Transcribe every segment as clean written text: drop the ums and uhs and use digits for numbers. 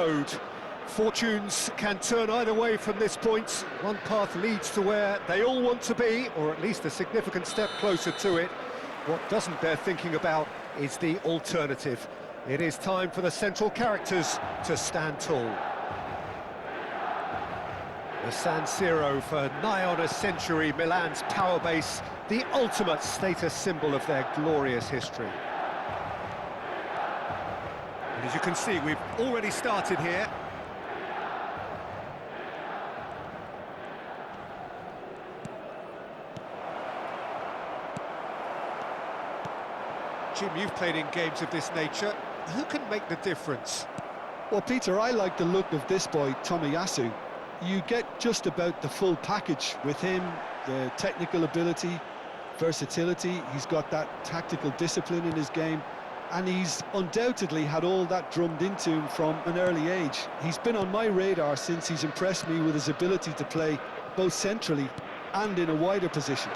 road. Fortunes can turn either way from this point. One path leads to where they all want to be, or at least a significant step closer to it. What doesn't bear thinking about is the alternative. It is time for the central characters to stand tall. The San Siro, for nigh on a century, Milan's power base, the ultimate status symbol of their glorious history. And as you can see, we've already started here. Jim, you've played in games of this nature. Who can make the difference? Well, Peter, I like the look of this boy, Tomiyasu. You get just about the full package with him, the technical ability, versatility, he's got that tactical discipline in his game, and he's undoubtedly had all that drummed into him from an early age. He's been on my radar since he's impressed me with his ability to play both centrally and in a wider position.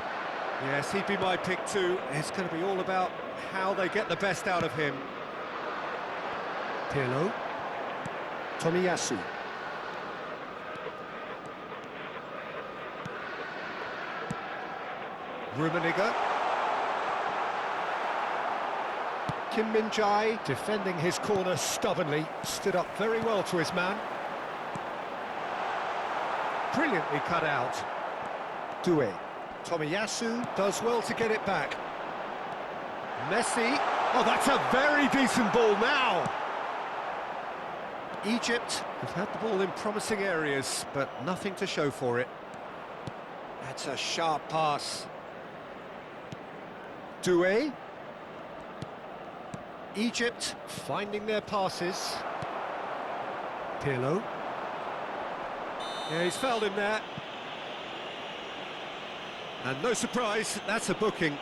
Yes, he'd be my pick too. It's going to be all about how they get the best out of him. Pirlo. Tomiyasu. Rummenigge. Kim Min-jae defending his corner stubbornly, stood up very well to his man. Brilliantly cut out. Doué. Tomiyasu does well to get it back. Messi. Oh, that's a very decent ball now. Egypt have had the ball in promising areas, but nothing to show for it. That's a sharp pass. Doué. Egypt finding their passes. Pirlo. Yeah, he's fouled him there. And no surprise, that's a booking.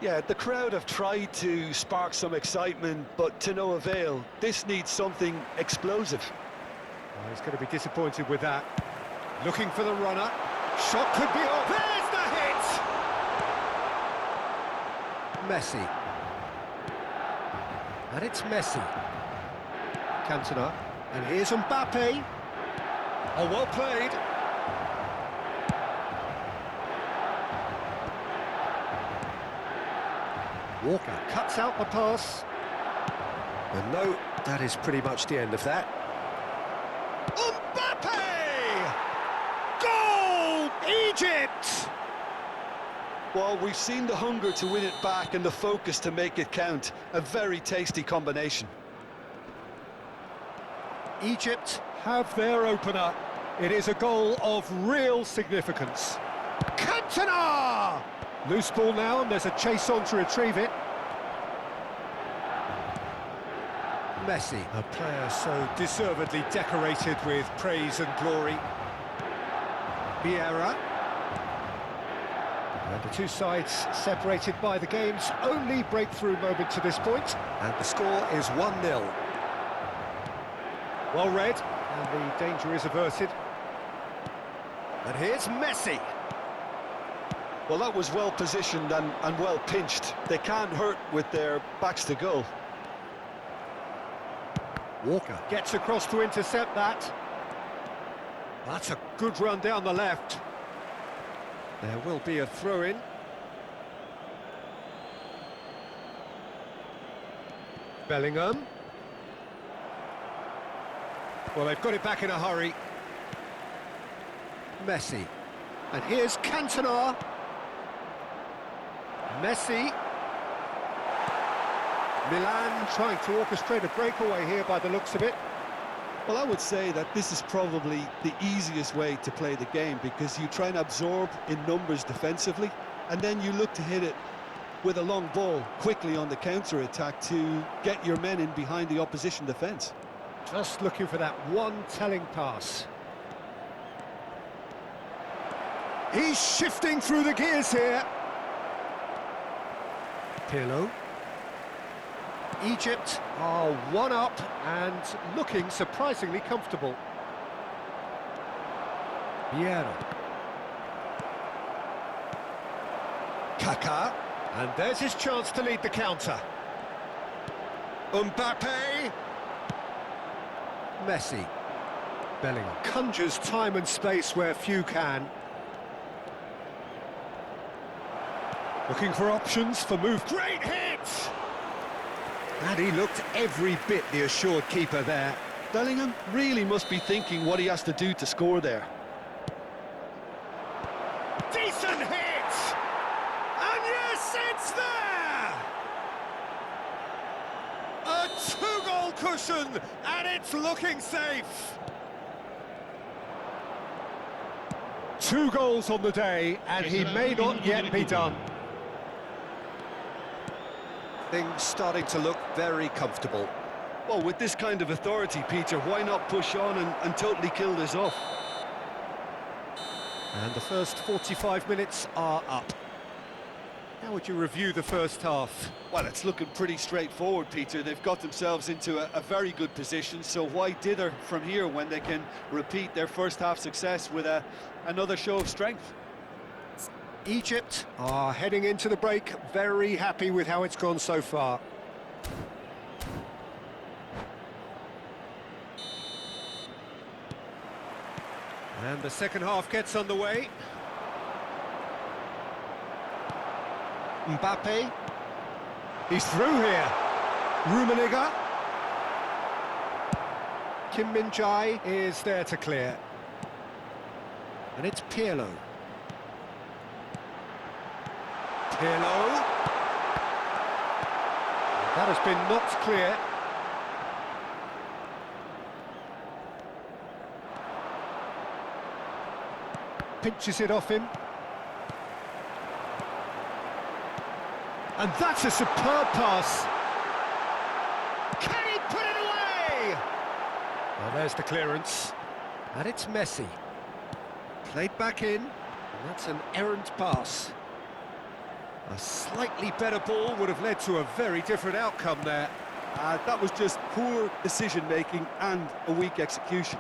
Yeah, the crowd have tried to spark some excitement, but to no avail. This needs something explosive. Oh, he's going to be disappointed with that. Looking for the runner. Shot could be off. There's the hit! Messi. And it's Messi. Cantona. And here's Mbappe. Oh, well played. Walker cuts out the pass. And no, that is pretty much the end of that. Mbappe! Goal! Egypt! Well, we've seen the hunger to win it back and the focus to make it count. A very tasty combination. Egypt have their opener. It is a goal of real significance. Cantona! Loose ball now, and there's a chase on to retrieve it. Messi, a player so deservedly decorated with praise and glory. Vieira. And the two sides separated by the game's only breakthrough moment to this point. And the score is 1-0. Well read, and the danger is averted. And here's Messi. Well, that was well positioned and well pinched. They can't hurt with their backs to goal. Walker gets across to intercept that. That's a good run down the left. There will be a throw-in. Bellingham. Well, they've got it back in a hurry. Messi. And here's Cantona. Messi. Milan trying to orchestrate a breakaway here by the looks of it. Well, I would say that this is probably the easiest way to play the game, because you try and absorb in numbers defensively, and then you look to hit it with a long ball quickly on the counter-attack to get your men in behind the opposition defence. Just looking for that one telling pass. He's shifting through the gears here. Pirlo. Egypt are one up and looking surprisingly comfortable. Piero. Kaká. And there's his chance to lead the counter. Mbappe. Messi. Bellingham conjures time and space where few can. Looking for options for move. Great hit! And he looked every bit the assured keeper there. Bellingham really must be thinking what he has to do to score there. Decent hit! And yes, it's there! A two-goal cushion, and it's looking safe. 2 goals on the day, and he may not yet be done. Things starting to look very comfortable. Well, with this kind of authority, Peter, why not push on and totally kill this off? And the first 45 minutes are up. How would you review the first half? Well, it's looking pretty straightforward, Peter. They've got themselves into a very good position, so why dither from here when they can repeat their first half success with another show of strength? Egypt are heading into the break very happy with how it's gone so far. And the second half gets underway. Mbappe. He's through here. Rummenigge. Kim Min-jae is there to clear. And it's Pirlo. Pirlo. That has been knocked clear. Pinches it off him. And that's a superb pass. Can he put it away? Well, there's the clearance. And it's Messi. Played back in. And that's an errant pass. A slightly better ball would have led to a very different outcome there. That was just poor decision-making and a weak execution.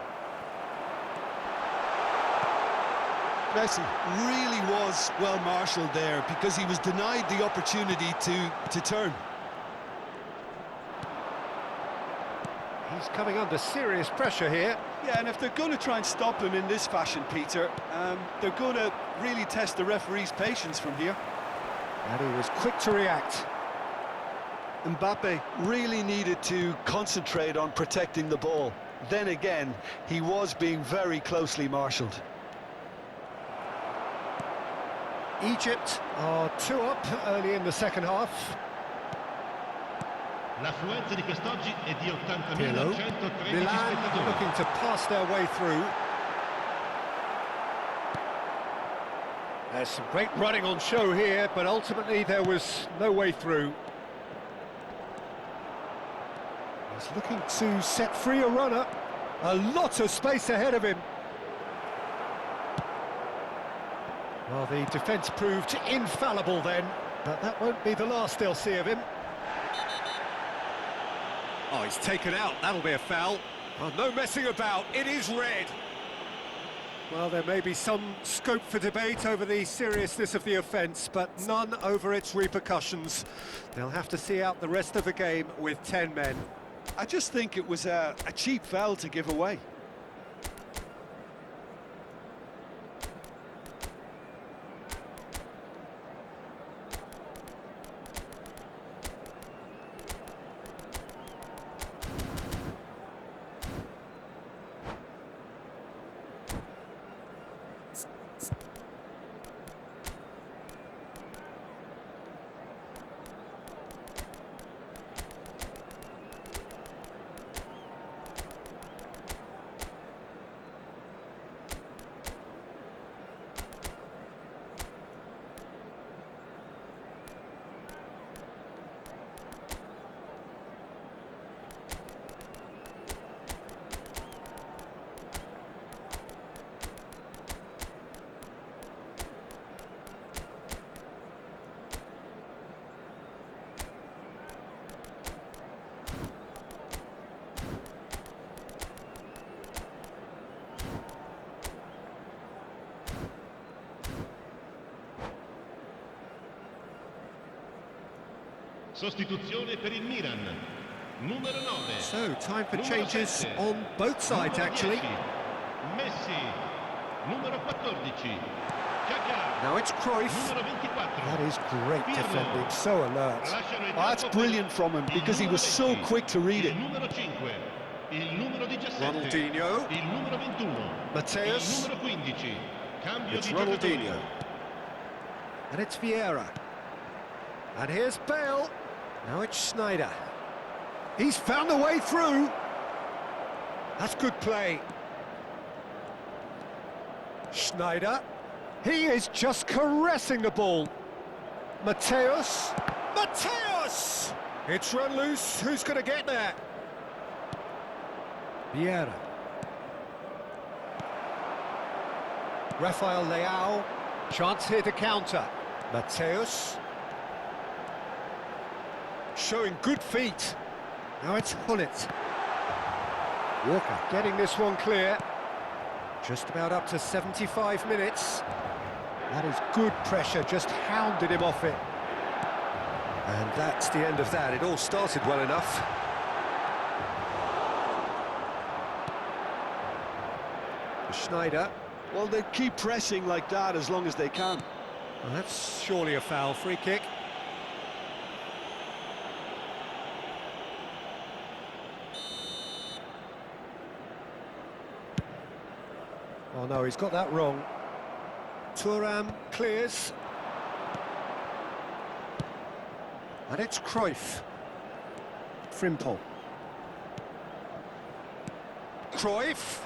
Messi really was well marshalled there because he was denied the opportunity to turn. He's coming under serious pressure here. Yeah, and if they're going to try and stop him in this fashion, Peter, they're going to really test the referee's patience from here. And he was quick to react. Mbappe really needed to concentrate on protecting the ball. Then again, he was being very closely marshalled. Egypt are 2 up early in the second half. L'affluenza di quest'oggi è di Pirlo. 80.113 Milan spettatori. looking to pass their way through. There's some great running on show here, but ultimately there was no way through. He's looking to set free a runner. A lot of space ahead of him. Well, the defence proved infallible then, but that won't be the last they'll see of him. Oh, he's taken out. That'll be a foul. Oh, no messing about. It is red. Well, there may be some scope for debate over the seriousness of the offence, but none over its repercussions. They'll have to see out the rest of the game with 10 men. I just think it was a cheap foul to give away. Sostituzione per il Milan. Numero 9. So, time for Numero changes 7. on both sides, Numero actually. 10. Messi. Numero 14. Kaká. Now it's Cruyff. Numero 24. That is great Pirlo. defending, so alert. Lasciano il That's campo brilliant per from him, il because he numero was so 20, quick to read it. Il numero 5. Il numero 17. Ronaldinho. Il numero 21. Matthäus. Il numero 15. Cambio It's di Ronaldinho. giocatori. And it's Vieira. And here's Bale. Now it's Schneider. He's found a way through. That's good play. Schneider. He is just caressing the ball. Matthäus. Matthäus! It's run loose. Who's going to get there? Vieira. Rafael Leao. Chance here to counter. Matthäus. Showing good feet. Now it's Hullet. Walker getting this one clear. Just about up to 75 minutes. That is good pressure, just hounded him off it. And that's the end of that. It all started well enough. Schneider. Well, they keep pressing like that as long as they can. Well, that's surely a foul. Free kick. Oh no, he's got that wrong. Thuram clears. And it's Cruyff. Frimpong. Cruyff.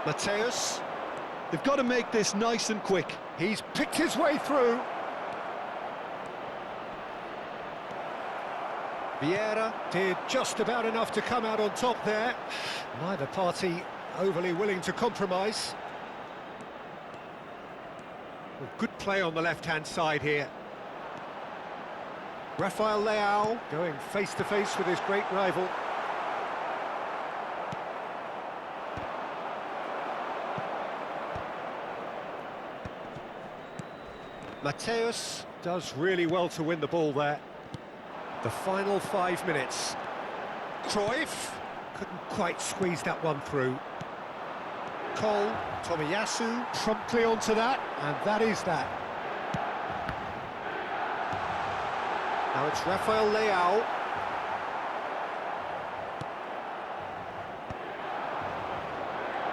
Matthäus. They've got to make this nice and quick. He's picked his way through. Vieira did just about enough to come out on top there. Neither party overly willing to compromise. Well, good play on the left-hand side here. Rafael Leao going face-to-face with his great rival. Matthäus does really well to win the ball there. The final 5 minutes. Cruyff couldn't quite squeeze that one through. Cole, Tomiyasu promptly onto that, and that is that. Now it's Rafael Leao.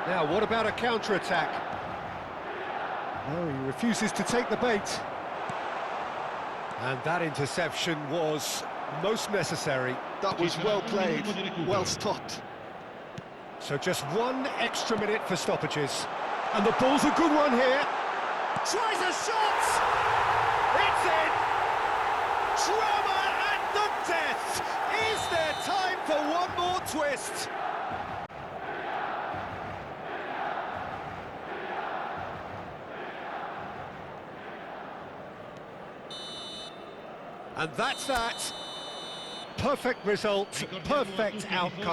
Now, what about a counter-attack? No, he refuses to take the bait. And that interception was most necessary. That was well played, well stopped. So just one extra minute for stoppages. And the ball's a good one here. Tries a shot! It's in! Drama at the death! Is there time for one more twist? And that's that. Perfect result, perfect outcome.